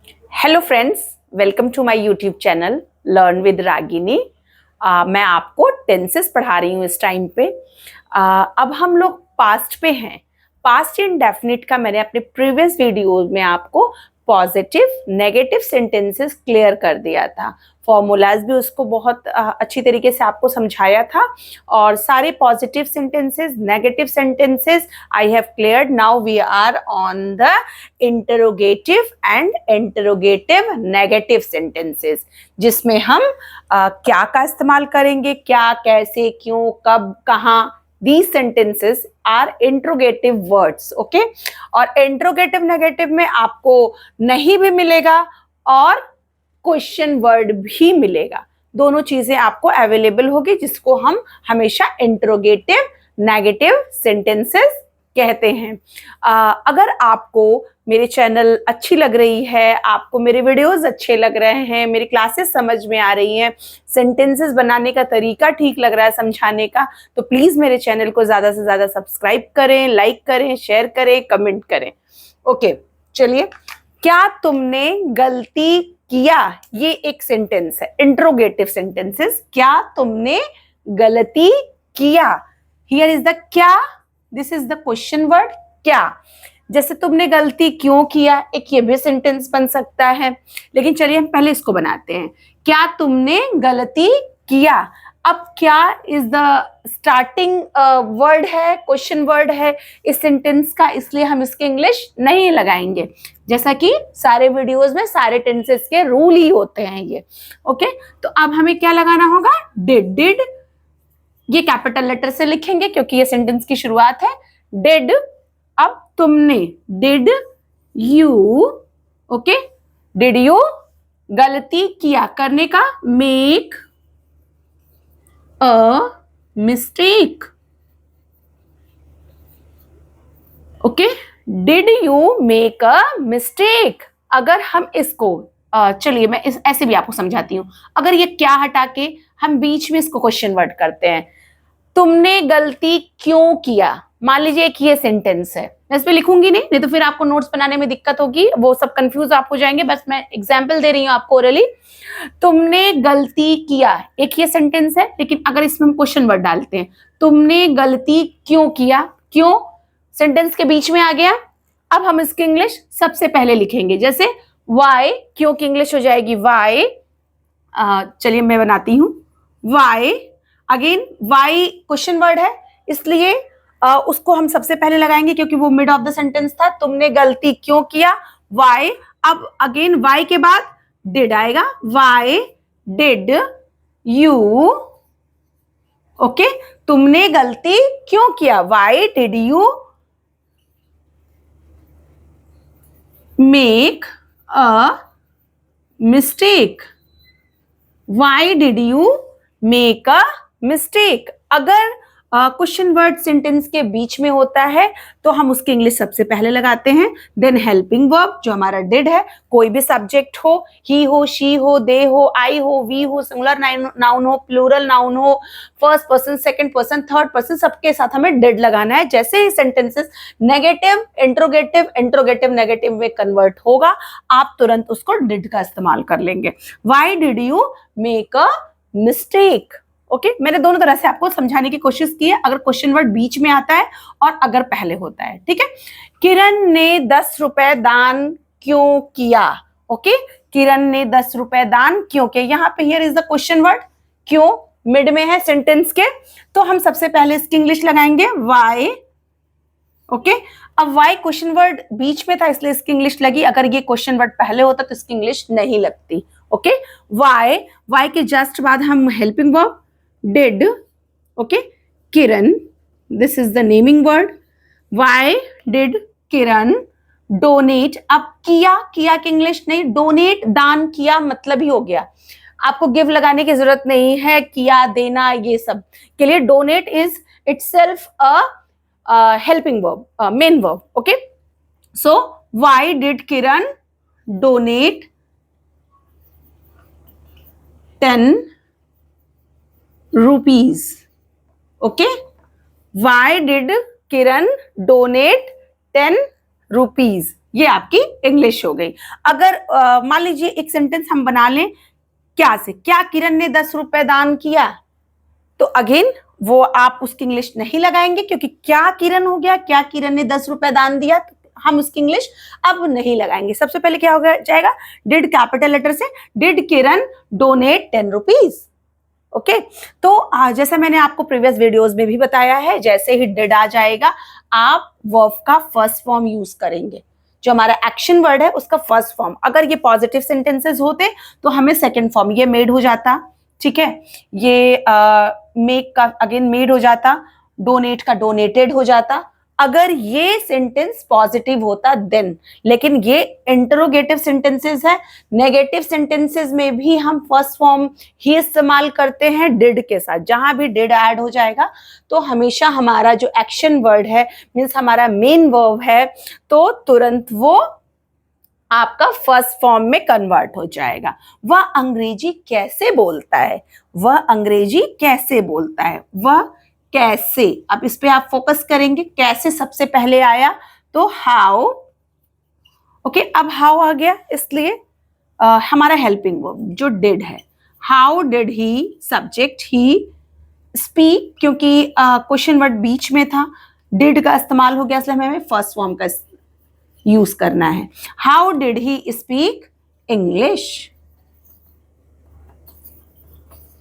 Hello friends, welcome to my YouTube channel learn with Ragini. मैं आपको tenses पढ़ा रही हूँ इस टाइम पे। अब हम लोग पास्ट पे हैं। पास्ट इंडेफिनिट का मैंने अपने प्रीवियस वीडियो में आपको पॉजिटिव नेगेटिव सेंटेंसेस क्लियर कर दिया था। फॉर्मूलाज भी उसको बहुत अच्छी तरीके से आपको समझाया था और सारे positive sentences negative sentences I have cleared. Now we are on the interrogative and interrogative negative sentences, जिसमें हम क्या का इस्तेमाल करेंगे, क्या, कैसे, क्यों, कब, कहाँ। These sentences are interrogative words, okay? और interrogative negative में आपको नहीं भी मिलेगा और क्वेश्चन वर्ड भी मिलेगा। दोनों चीजें आपको अवेलेबल होगी, जिसको हम हमेशा इंटरोगेटिव नेगेटिव सेंटेंसेस कहते हैं। अगर आपको मेरे चैनल अच्छी लग रही है, आपको मेरे वीडियोस अच्छे लग रहे हैं, मेरी क्लासेस समझ में आ रही हैं, सेंटेंसेस बनाने का तरीका ठीक लग रहा है समझाने का, तो प्लीज मेरे चैनल को ज्यादा से ज्यादा सब्सक्राइब करें, लाइक करें, शेयर करें, कमेंट करें। ओके, चलिए। क्या तुमने गलती किया, ये एक सेंटेंस है, इंट्रोगेटिव सेंटेंसेस। क्या तुमने गलती किया, हियर इज द क्या, this is the question word क्या। जैसे तुमने गलती क्यों किया, एक ये भी सेंटेंस बन सकता है, लेकिन चलिए हम पहले इसको बनाते हैं। क्या तुमने गलती किया। अब क्या इज द स्टार्टिंग वर्ड है, क्वेश्चन वर्ड है इस सेंटेंस का, इसलिए हम इसके इंग्लिश नहीं लगाएंगे, जैसा कि सारे वीडियोस में सारे टेंसेस के रूल ही होते हैं ये। ओके, तो अब हमें क्या लगाना होगा, डिड। ये कैपिटल लेटर से लिखेंगे क्योंकि ये सेंटेंस की शुरुआत है। डिड, अब तुमने, did you, okay, did you, गलती किया, करने का, make a mistake. Okay, did you make a mistake. अगर हम इसको चलिए मैं ऐसे भी आपको समझाती हूं। अगर ये क्या हटा के हम बीच में इसको क्वेश्चन वर्ड करते हैं, तुमने गलती क्यों किया। मान लीजिए एक ये सेंटेंस है, मैं इस पे लिखूंगी नहीं तो फिर आपको नोट्स बनाने में दिक्कत होगी, वो सब कंफ्यूज आप हो जाएंगे। बस मैं एग्जाम्पल दे रही हूँ आपको ओरली। तुमने गलती किया, एक ये सेंटेंस है, लेकिन अगर इसमें हम क्वेश्चन वर्ड डालते हैं, तुमने गलती क्यों किया, क्यों सेंटेंस के बीच में आ गया। अब हम इसकी इंग्लिश सबसे पहले लिखेंगे, जैसे वाई, क्यों की इंग्लिश हो जाएगी वाई। चलिए मैं बनाती हूं, why. Again why question word है, इसलिए उसको हम सबसे पहले लगाएंगे क्योंकि वो मिड ऑफ द सेंटेंस था। तुमने गलती क्यों किया, वाई। अब अगेन वाई के बाद डिड आएगा, वाई डिड यू, ओके, तुमने गलती क्यों किया, why did you make a mistake, why did you make a mistake. अगर क्वेश्चन वर्ड सेंटेंस के बीच में होता है तो हम उसकी इंग्लिश सबसे पहले लगाते हैं, देन हेल्पिंग वर्ब जो हमारा डिड है, कोई भी सब्जेक्ट हो, ही हो, शी हो, दे हो, आई हो, वी हो, सिंगुलर नाउन हो, प्लूरल नाउन हो, first person, second person, third person, सबके साथ हमें डिड लगाना है। जैसे ही sentences negative interrogative interrogative negative में कन्वर्ट होगा, आप तुरंत उसको डिड का इस्तेमाल कर लेंगे। Why did you make a mistake. Okay, मैंने दोनों तरह से आपको समझाने की कोशिश की है, अगर क्वेश्चन वर्ड बीच में आता है और अगर पहले होता है, ठीक है। किरण ने 10 रुपए दान क्यों किया। ओके, किरण ने 10 रुपए दान क्यों किया, यहां पे here is the question word, क्यों मिड में है सेंटेंस के, तो हम सबसे पहले इसकी इंग्लिश लगाएंगे वाई। ओके, अब वाई क्वेश्चन वर्ड बीच में था इसलिए इसकी इंग्लिश लगी, अगर ये क्वेश्चन वर्ड पहले होता तो इसकी इंग्लिश नहीं लगती। ओके, वाई, वाई के जस्ट बाद हम helping verb did, okay, Kiran, this is the naming word, why did Kiran donate। अब किया, किया की इंग्लिश नहीं, डोनेट दान किया मतलब ही हो गया, आपको गिव लगाने की जरूरत नहीं है, किया देना ये सब के लिए donate is itself a helping verb, main verb. Okay, so why did Kiran donate 10 rupees। okay, why did Kiran donate 10 rupees। ये आपकी इंग्लिश हो गई। अगर मान लीजिए एक सेंटेंस हम बना लें क्या से, क्या किरण ने 10 रुपए दान किया, तो अगेन वो आप उसकी इंग्लिश नहीं लगाएंगे क्योंकि क्या किरण हो गया, क्या किरण ने 10 रुपए दान दिया, तो हम उसकी इंग्लिश अब नहीं लगाएंगे। सबसे पहले क्या हो जाएगा, डिड कैपिटल लेटर से, did Kiran donate 10 rupees. Okay, तो जैसे मैंने आपको प्रीवियस वीडियोस में भी बताया है, जैसे ही डिड आ जाएगा आप वर्ब का फर्स्ट फॉर्म यूज करेंगे। जो हमारा एक्शन वर्ड है उसका फर्स्ट फॉर्म, अगर ये पॉजिटिव सेंटेंसेस होते तो हमें सेकंड फॉर्म, ये मेड हो जाता, ठीक है, ये मेक का अगेन मेड हो जाता, डोनेट का डोनेटेड हो जाता, अगर ये सेंटेंस पॉजिटिव होता देन। लेकिन ये इंटरोगेटिव सेंटेंसेस है, नेगेटिव सेंटेंसेस में भी हम फर्स्ट फॉर्म ही इस्तेमाल करते हैं डिड के साथ। जहां भी डिड ऐड हो जाएगा तो हमेशा हमारा जो एक्शन वर्ड है मीन्स हमारा मेन वर्ब है, तो तुरंत वो आपका फर्स्ट फॉर्म में कन्वर्ट हो जाएगा। वह अंग्रेजी कैसे बोलता है, वह अंग्रेजी कैसे बोलता है, वह कैसे, अब इस पे आप फोकस करेंगे, कैसे सबसे पहले आया तो हाउ। ओके, अब हाउ आ गया, इसलिए हमारा हेल्पिंग वर्ब जो डिड है, how did he, subject he, speak क्योंकि क्वेश्चन वर्ड बीच में था, डिड का इस्तेमाल हो गया, इसलिए हमें फर्स्ट फॉर्म का यूज करना है। How did he speak English,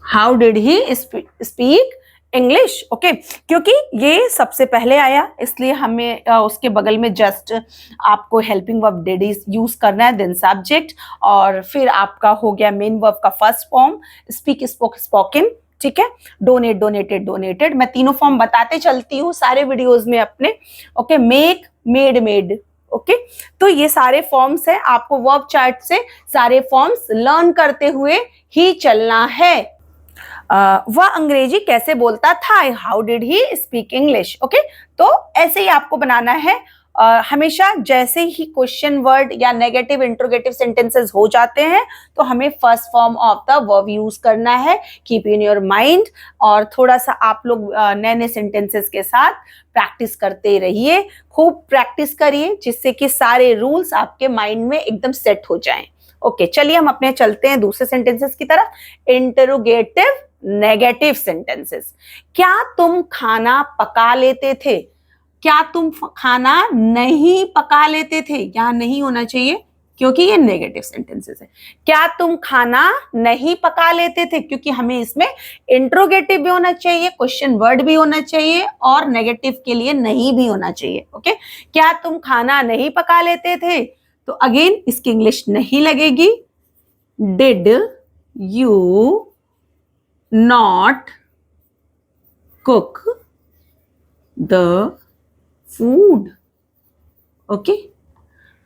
how did he speak English. Okay, क्योंकि ये सबसे पहले आया इसलिए हमें उसके बगल में जस्ट आपको हेल्पिंग वर्ब डिड यूज करना है, देन सब्जेक्ट, और फिर आपका हो गया मेन वर्ब का first form, speak spoke spoken, ठीक है, डोनेट डोनेटेड डोनेटेड। मैं तीनों फॉर्म बताते चलती हूँ सारे वीडियोस में अपने। Okay, make made made. Okay, तो ये सारे फॉर्म्स है, आपको वर्ब चार्ट से सारे फॉर्म्स लर्न करते हुए ही चलना है। वह अंग्रेजी कैसे बोलता था, how did he speak English. Okay, तो ऐसे ही आपको बनाना है। हमेशा जैसे ही क्वेश्चन वर्ड या नेगेटिव इंट्रोगेटिव सेंटेंसेस हो जाते हैं तो हमें first form of the verb use करना है। कीप इन योर माइंड, और थोड़ा सा आप लोग नए नए सेंटेंसेस के साथ प्रैक्टिस करते रहिए, खूब प्रैक्टिस करिए जिससे कि सारे रूल्स आपके माइंड में एकदम सेट हो जाएं। ओके, चलिए हम अपने चलते हैं दूसरे सेंटेंसेस की तरफ। इंटरोगेटिव नेगेटिव सेंटेंसेस, क्या तुम खाना पका लेते थे, क्या तुम खाना नहीं पका लेते थे, यहां नहीं होना चाहिए क्योंकि ये नेगेटिव सेंटेंसेस है। क्या तुम खाना नहीं पका लेते थे, क्योंकि हमें इसमें इंट्रोगेटिव भी होना चाहिए, क्वेश्चन वर्ड भी होना चाहिए, और नेगेटिव के लिए नहीं भी होना चाहिए। ओके, क्या तुम खाना नहीं पका लेते थे, तो अगेन इसकी इंग्लिश नहीं लगेगी, did you not cook the food. Okay,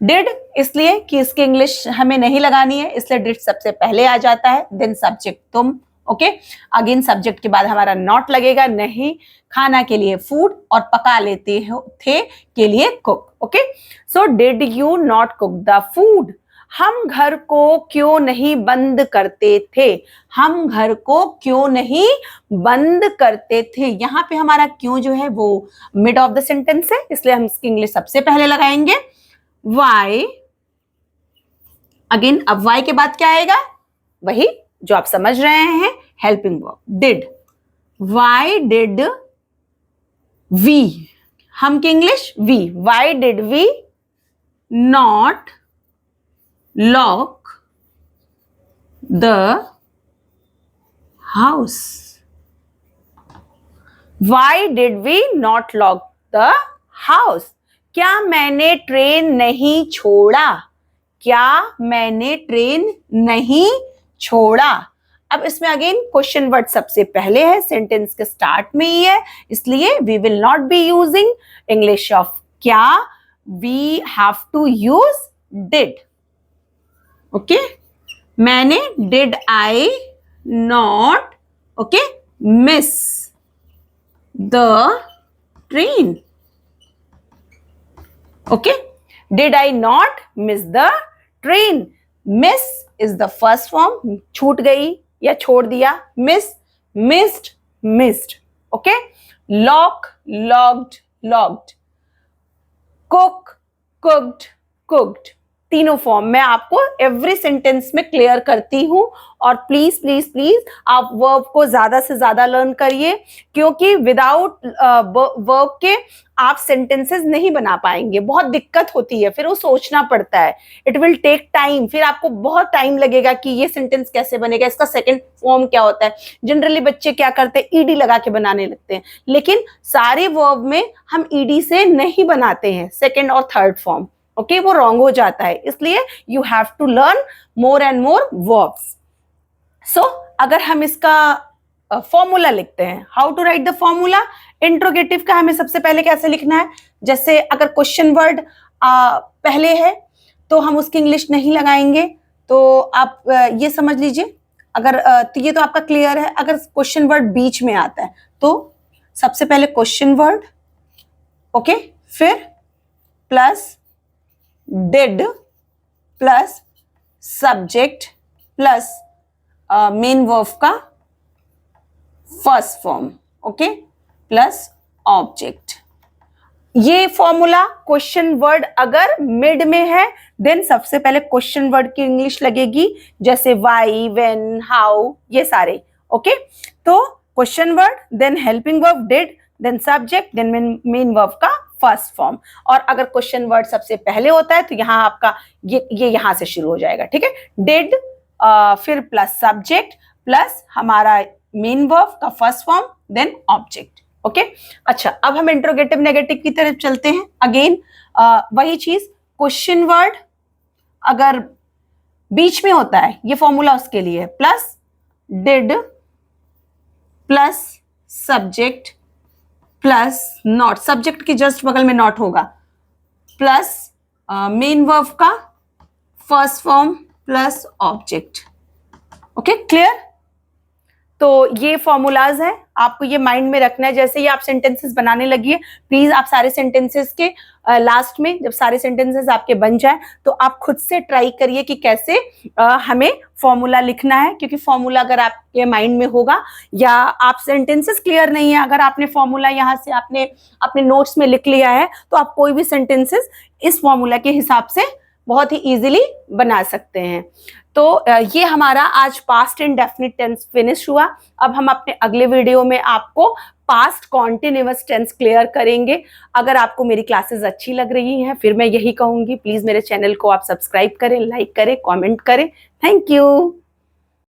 did इसलिए कि इसकी इंग्लिश हमें नहीं लगानी है, इसलिए डिड सबसे पहले आ जाता है, देन सब्जेक्ट तुम। ओके, अगेन सब्जेक्ट के बाद हमारा नॉट लगेगा, नहीं, खाना के लिए फूड, और पका लेते हो थे के लिए cook. Okay, so did you not cook the food. हम घर को क्यों नहीं बंद करते थे, हम घर को क्यों नहीं बंद करते थे। यहां पे हमारा क्यों जो है वो मिड ऑफ द सेंटेंस है, इसलिए हम इसकी इंग्लिश सबसे पहले लगाएंगे। वाई, अगेन अब वाई के बाद क्या आएगा, वही जो आप समझ रहे हैं, helping verb did. Why did we, हम की English we, why did we not lock the house, why did we not lock the house। क्या मैंने ट्रेन नहीं छोड़ा, क्या मैंने ट्रेन नहीं छोड़ा। अब इसमें अगेन क्वेश्चन वर्ड सबसे पहले है, सेंटेंस के स्टार्ट में ही है, इसलिए we will not be using English of क्या, we have to use did. Okay, मैंने did I not okay miss the train. Okay, did I not miss the train. Miss is the first form, छूट गई या छोड़ दिया, miss missed missed. Okay, lock locked locked, cook cooked cooked, तीनों form मैं आपको every sentence में clear करती हूं। और प्लीज प्लीज प्लीज आप वर्ब को ज्यादा से ज्यादा लर्न करिए, क्योंकि विदाउट वर्ब के आप सेंटेंसेस नहीं बना पाएंगे, बहुत दिक्कत होती है, फिर वो सोचना पड़ता है, इट विल टेक टाइम, फिर आपको बहुत टाइम लगेगा कि ये सेंटेंस कैसे बनेगा, इसका सेकंड फॉर्म क्या होता है। जनरली बच्चे क्या करते हैं, ईडी लगा के बनाने लगते हैं, लेकिन सारे वर्ब में हम ईडी से नहीं बनाते हैं सेकंड और थर्ड फॉर्म। ओके, वो रॉन्ग हो जाता है, इसलिए you have to learn more and more verbs. So अगर हम इसका फॉर्मूला लिखते हैं, how to write the formula. Interrogative का हमें सबसे पहले कैसे लिखना है, जैसे अगर क्वेश्चन वर्ड पहले है तो हम उसकी इंग्लिश नहीं लगाएंगे, तो आप ये समझ लीजिए, अगर तो ये तो आपका क्लियर है। अगर क्वेश्चन वर्ड बीच में आता है तो सबसे पहले क्वेश्चन वर्ड, ओके, फिर plus did plus subject plus main verb का first form, okay, plus object. ये फॉर्मूला क्वेश्चन वर्ड अगर मिड में है देन सबसे पहले क्वेश्चन वर्ड की इंग्लिश लगेगी, जैसे वाई, व्हेन, हाउ, ये सारे। ओके, तो question word, then helping verb did, then subject, then main verb का फर्स्ट फॉर्म। और अगर क्वेश्चन वर्ड सबसे पहले होता है तो यहाँ आपका ये यहां से शुरू हो जाएगा, ठीक है। डिड फिर प्लस सब्जेक्ट प्लस हमारा मेन वर्ब का first form, then object. Okay, अच्छा, अब हम इंट्रोगेटिव नेगेटिव की तरफ चलते हैं। अगेन वही चीज, क्वेश्चन वर्ड अगर बीच में होता है, ये फॉर्मूला उसके लिए, plus did plus subject plus not, subject के जस्ट बगल में नॉट होगा, प्लस मेन वर्ब का first form plus object. Okay, clear. तो ये फॉर्मूलाज है, आपको ये माइंड में रखना है। जैसे ही आप सेंटेंसेस बनाने लगिए, प्लीज आप सारे सेंटेंसेस के लास्ट में जब सारे सेंटेंसेस आपके बन जाए तो आप खुद से ट्राई करिए कि कैसे हमें फॉर्मूला लिखना है, क्योंकि फॉर्मूला अगर आपके माइंड में होगा या आप सेंटेंसेस क्लियर नहीं है, अगर आपने फॉर्मूला यहाँ से आपने अपने नोट्स में लिख लिया है तो आप कोई भी सेंटेंसेस इस फॉर्मूला के हिसाब से बहुत ही इजीली बना सकते हैं। तो ये हमारा आज पास्ट इंडेफिनिट टेंस फिनिश हुआ। अब हम अपने अगले वीडियो में आपको पास्ट कॉन्टिन्यूअस टेंस क्लियर करेंगे। अगर आपको मेरी क्लासेस अच्छी लग रही हैं, फिर मैं यही कहूंगी, प्लीज मेरे चैनल को आप सब्सक्राइब करें, लाइक करें, कमेंट करें। Thank you.